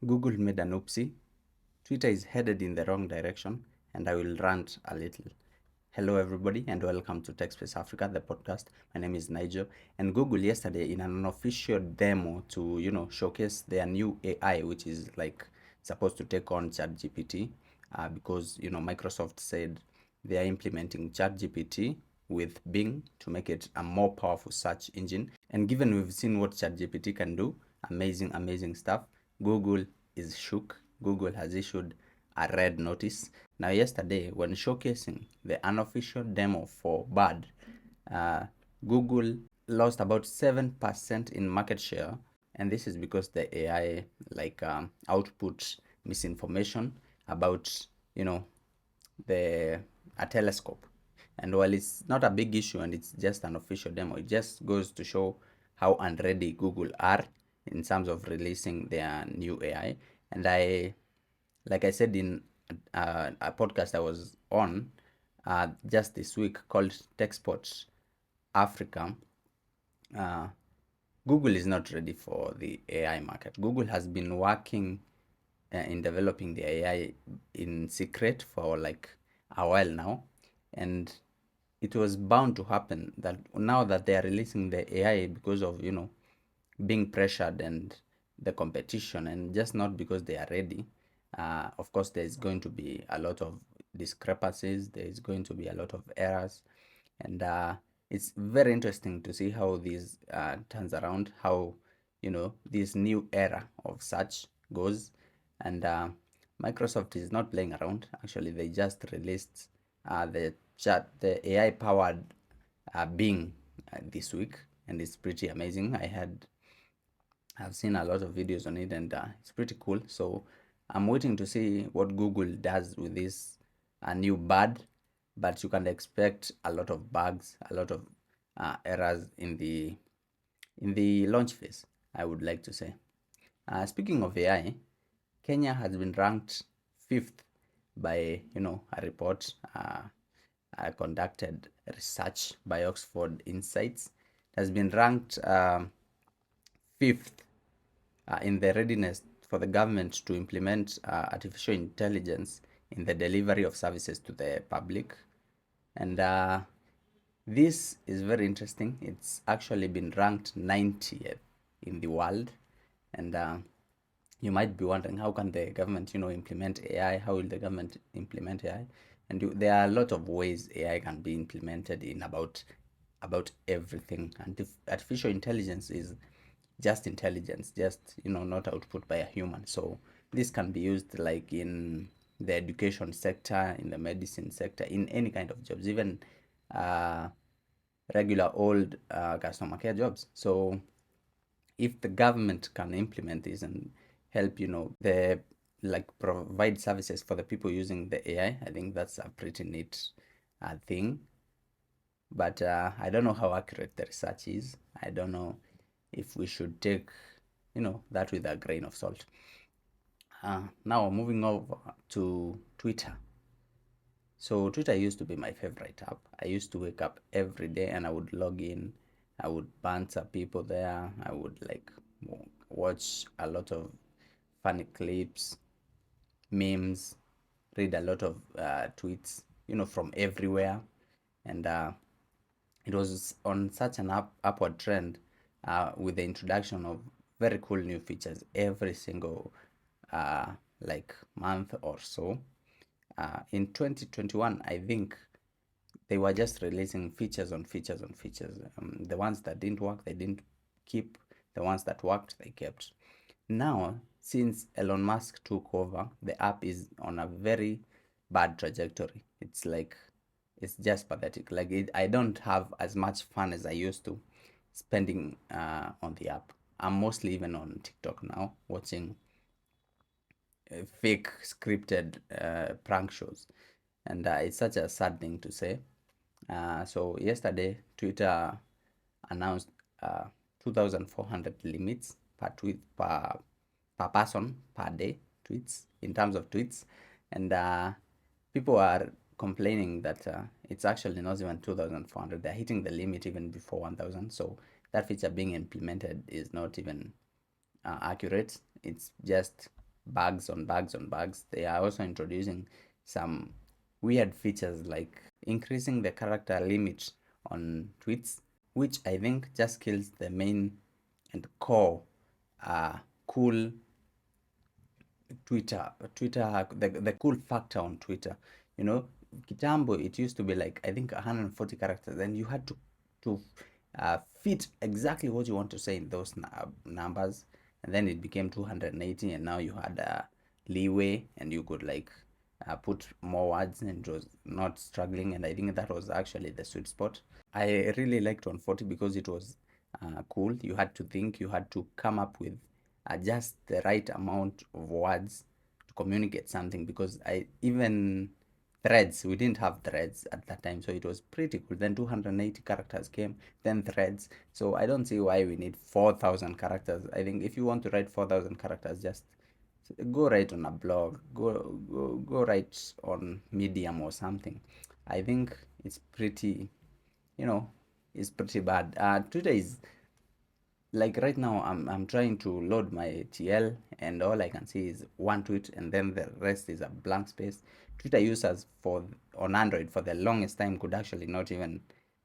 Google made an oopsie. Twitter is headed in the wrong direction, and I will rant a little. Hello, everybody, and welcome to TechSpace Africa, the podcast. My name is Nigel, and Google yesterday, in an unofficial demo to showcase their new AI, which is like supposed to take on ChatGPT, because Microsoft said they are implementing ChatGPT with Bing to make it a more powerful search engine. And given we've seen what ChatGPT can do, amazing stuff, Google is shook. Google has issued a red notice. Now, yesterday, when showcasing the unofficial demo for Bard, Google lost about 7% in market share, and this is because the AI outputs misinformation about the a telescope. And while it's not a big issue and it's just an official demo, it just goes to show how unready Google are in terms of releasing their new AI. And like I said in a podcast I was on just this week called TechSpot Africa, Google is not ready for the AI market. Google has been working in developing the AI in secret for like a while now, and it was bound to happen that now that they are releasing the AI because of being pressured and the competition, and just not because they are ready. Of course, there is going to be a lot of discrepancies. There is going to be a lot of errors, and it's very interesting to see how this turns around. How this new era of search goes, and Microsoft is not playing around. Actually, they just released the AI powered Bing this week, and it's pretty amazing. I've seen a lot of videos on it, and it's pretty cool. So I'm waiting to see what Google does with this new Bard, but you can expect a lot of bugs, a lot of errors in the launch phase, I would like to say. Speaking of AI, Kenya has been ranked fifth by a report conducted research by Oxford Insights. It has been ranked fifth in the readiness for the government to implement artificial intelligence in the delivery of services to the public. And this is very interesting. It's actually been ranked 90th in the world. And you might be wondering, how can the government implement AI? How will the government implement AI? And there are a lot of ways AI can be implemented in about everything. And if artificial intelligence is just intelligence, just not output by a human. So this can be used like in the education sector, in the medicine sector, in any kind of jobs, even regular old customer care jobs. So if the government can implement this and help the provide services for the people using the AI, I think that's a pretty neat thing. But I don't know how accurate the research is. I don't know if we should take that with a grain of salt. Now moving over to Twitter. So Twitter used to be my favorite app. I used to wake up every day and I would log in. I would banter people there. I would watch a lot of funny clips, memes, read a lot of tweets, from everywhere. And it was on such an upward trend with the introduction of very cool new features every single month or so. In 2021, I think they were just releasing features on features on features. The ones that didn't work, they didn't keep. The ones that worked, they kept. Now, since Elon Musk took over, the app is on a very bad trajectory. It's just pathetic. I don't have as much fun as I used to spending on the app. I'm mostly even on TikTok now, watching fake scripted prank shows, and it's such a sad thing to say. So yesterday, Twitter announced 2,400 limits per tweet per person per day tweets in terms of tweets, and people are complaining that it's actually not even 2,400. They're hitting the limit even before 1,000. So that feature being implemented is not even accurate. It's just bugs on bugs on bugs. They are also introducing some weird features like increasing the character limit on tweets, which I think just kills the main and core cool Twitter, the cool factor on Twitter. You know, Kitambo, it used to be like, I think 140 characters, and you had to fit exactly what you want to say in those numbers. And then it became 280, and now you had leeway, and you could like put more words, and it was not struggling. And I think that was actually the sweet spot. I really liked 140 because it was cool. You had to think, you had to come up with just the right amount of words to communicate something. Because I even threads, we didn't have threads at that time, so it was pretty cool. Then 280 characters came, then threads. So I don't see why we need 4,000 characters. I think if you want to write 4,000 characters, just go write on a blog, go write on Medium or something. I think it's pretty, you know, it's pretty bad. Twitter is like right now I'm trying to load my TL, and all I can see is one tweet and then the rest is a blank space. Twitter users for on Android for the longest time could actually not even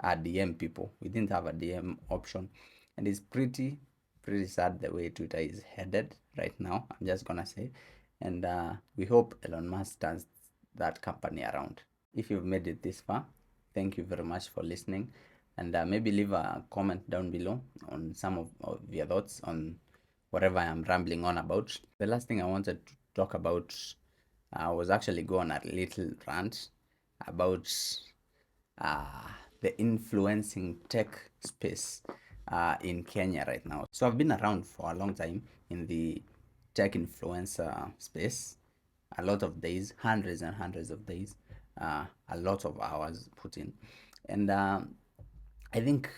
DM people. We didn't have a DM option, and it's pretty sad the way Twitter is headed right now. I'm just gonna say, and we hope Elon Musk turns that company around. If you've made it this far, thank you very much for listening, and maybe leave a comment down below on some of your thoughts on whatever I'm rambling on about. The last thing I wanted to talk about was actually go on a little rant about uh, the influencing tech space in Kenya right now. So I've been around for a long time in the tech influencer space, a lot of days, hundreds and hundreds of days, a lot of hours put in, and I think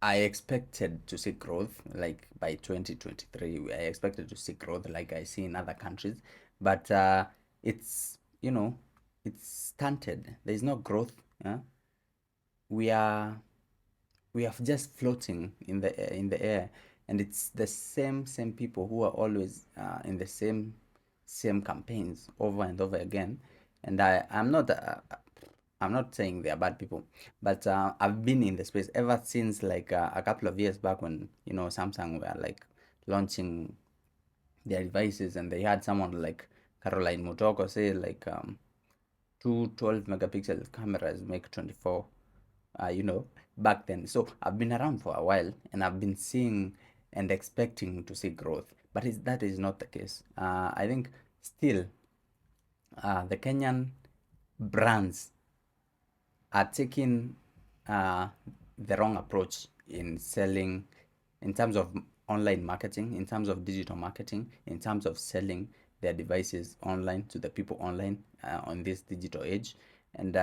I expected to see growth like by 2023. I expected to see growth like I see in other countries, but it's it's stunted. There is no growth. We are we are just floating in the air, and it's the same people who are always in the same campaigns over and over again. And I'm not saying they are bad people, but I've been in the space ever since like a couple of years back when Samsung were like launching their devices, and they had someone like Caroline Mutoko say like two 12 megapixel cameras make 24 back then. So I've been around for a while, and I've been seeing and expecting to see growth, but that is not the case. I think still the Kenyan brands are taking uh, the wrong approach in selling, in terms of online marketing, in terms of digital marketing, in terms of selling their devices online to the people online on this digital age. And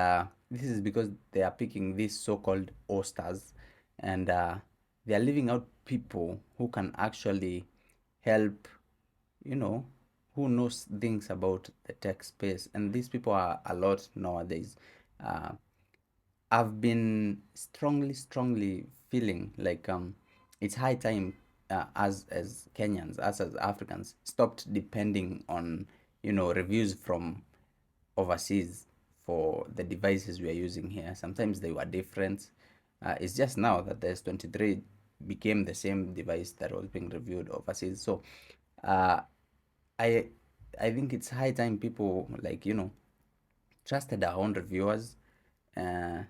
this is because they are picking these so-called all-stars, and they are leaving out people who can actually help, you know, who knows things about the tech space. And these people are a lot nowadays. Uh, I've been strongly feeling like it's high time as Kenyans, us as Africans, stopped depending on reviews from overseas for the devices we are using here. Sometimes they were different. It's just now that the S23 became the same device that was being reviewed overseas. So uh, I I think it's high time people like trusted our own reviewers, uh,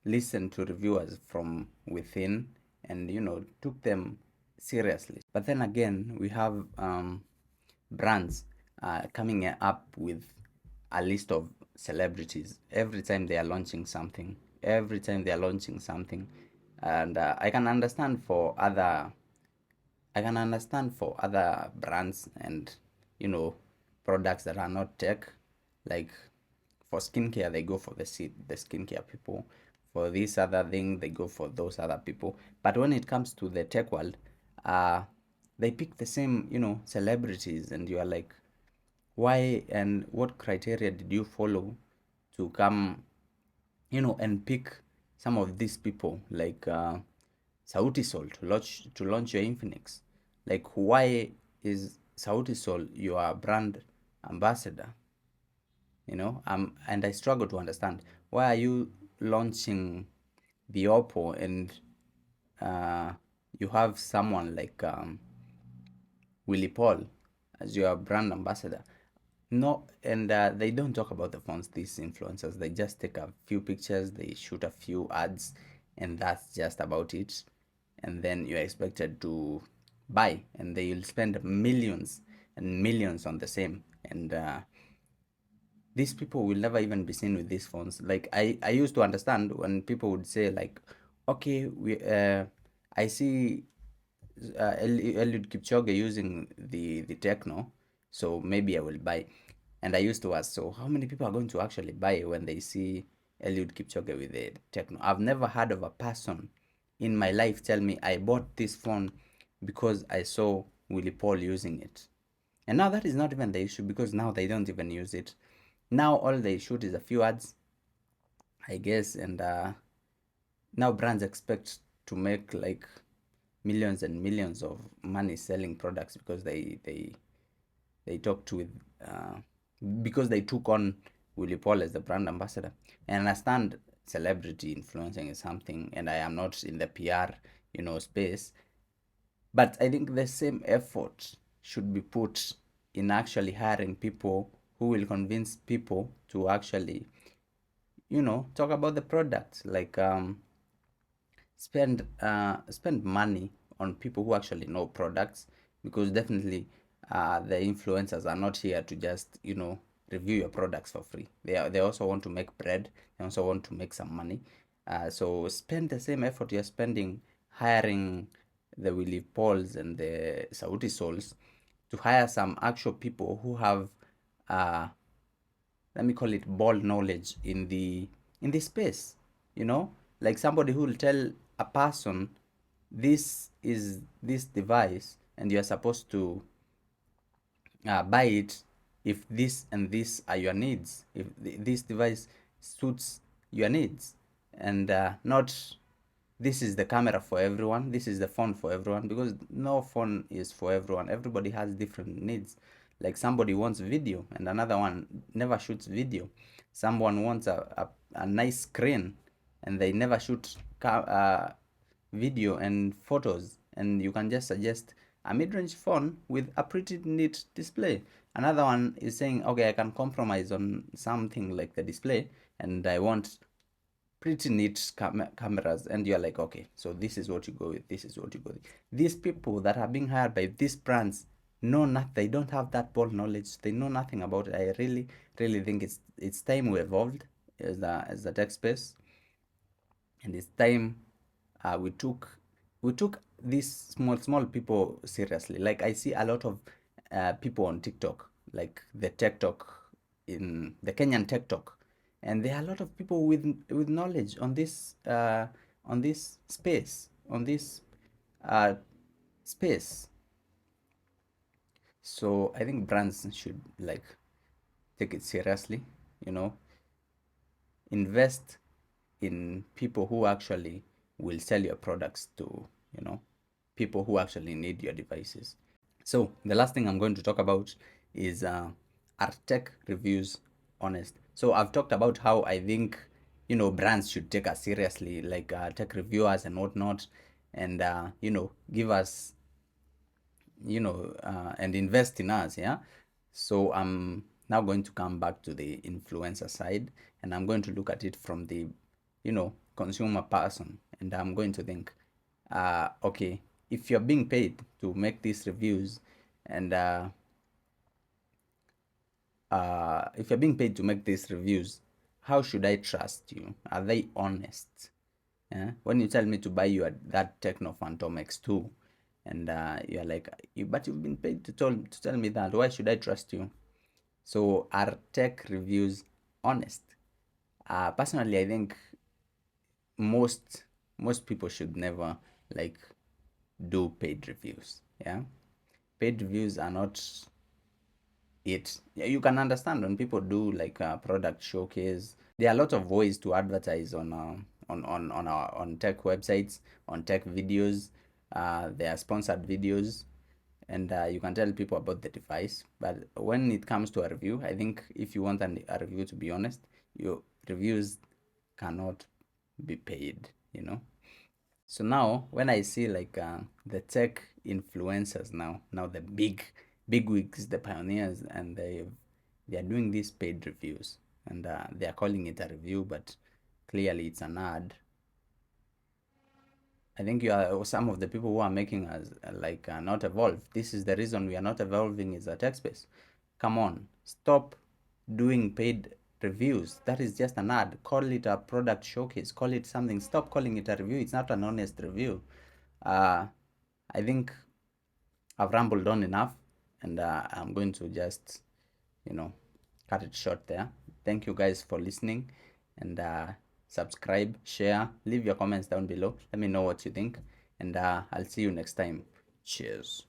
listened to reviewers from within, and took them seriously. But then again, we have brands coming up with a list of celebrities every time they are launching something. Every time they are launching something, and I can understand for other brands and you know products that are not tech. Like for skincare, they go for the skincare people. For this other thing, they go for those other people. But when it comes to the tech world, uh, they pick the same celebrities, and you are like, why and what criteria did you follow to come and pick some of these people like Sauti Sol to launch your Infinix? Like, why is Sauti Sol, you are a brand ambassador, and I struggle to understand why are you launching the Oppo and uh, you have someone like Willie Paul as your brand ambassador. No, and they don't talk about the phones, these influencers. They just take a few pictures, they shoot a few ads, and that's just about it. And then you're expected to buy, and they'll spend millions and millions on the same. And these people will never even be seen with these phones. Like I used to understand when people would say like, okay, I see Eliud Kipchoge using the Techno, so maybe I will buy. And I used to ask, so how many people are going to actually buy when they see Eliud Kipchoge with the Techno? I've never heard of a person in my life tell me I bought this phone because I saw Willie Paul using it. And now that is not even the issue because now they don't even use it. Now all they shoot is a few ads, I guess, and now brands expect to make like millions and millions of money selling products because they talked with uh, because they took on Willie Paul as the brand ambassador. And I understand celebrity influencing is something, and I am not in the PR space, but I think the same effort should be put in actually hiring people who will convince people to actually talk about the product, like spend money on people who actually know products, because definitely the influencers are not here to just review your products for free. They also want to make bread. They also want to make some money. So spend the same effort you're spending hiring the Willie Pauls and the Sauti Souls to hire some actual people who have uh, let me call it ball knowledge in this space, like somebody who will tell a person this is this device and you're supposed to buy it if this and this are your needs, if this device suits your needs, and not this is the camera for everyone, this is the phone for everyone, because no phone is for everyone. Everybody has different needs. Like somebody wants video and another one never shoots video. Someone wants a nice screen and they never shoot video and photos, and you can just suggest a mid-range phone with a pretty neat display. Another one is saying, okay, I can compromise on something like the display and I want pretty neat cameras, and you're like, okay, so this is what you go with, this is what you go with. These people that are being hired by these brands know not, they don't have that ball knowledge, they know nothing about it. I really think it's time we evolved as the tech space, and it's time we took these small people seriously. Like I see a lot of people on TikTok, like the TikTok in the Kenyan TikTok, and there are a lot of people with knowledge on this space, on this uh, space. So I think brands should like take it seriously, you know, invest in people who actually will sell your products to, people who actually need your devices. So the last thing I'm going to talk about is are tech reviews honest? So I've talked about how I think brands should take us seriously, like tech reviewers and whatnot, and give us and invest in us, yeah. So I'm now going to come back to the influencer side, and I'm going to look at it from the consumer person, and I'm going to think, okay, if you're being paid to make these reviews, and if you're being paid to make these reviews, how should I trust you? Are they honest? Yeah? When you tell me to buy you that Techno Phantom X2, and you're like, but you've been paid to tell me that. Why should I trust you? So are tech reviews honest? Personally, I think most most people should never like do paid reviews. Yeah, paid reviews are not it. You can understand when people do like a product showcase. There are a lot of ways to advertise on tech websites, on tech videos. There are sponsored videos, and you can tell people about the device. But when it comes to a review, I think if you want a review to be honest, your reviews cannot be paid, you know. So now when I see like the tech influencers now the big wigs, the pioneers, and they are doing these paid reviews, and they are calling it a review, but clearly it's an ad. I think you are some of the people who are making us not evolve. This is the reason we are not evolving is a tech space. Come on, stop doing paid reviews. That is just an ad. Call it a product showcase. Call it something. Stop calling it a review. It's not an honest review. Uh, I think I've rambled on enough, and I'm going to just, you know, cut it short there. Thank you guys for listening, and subscribe, share, leave your comments down below. Let me know what you think, and I'll see you next time. Cheers.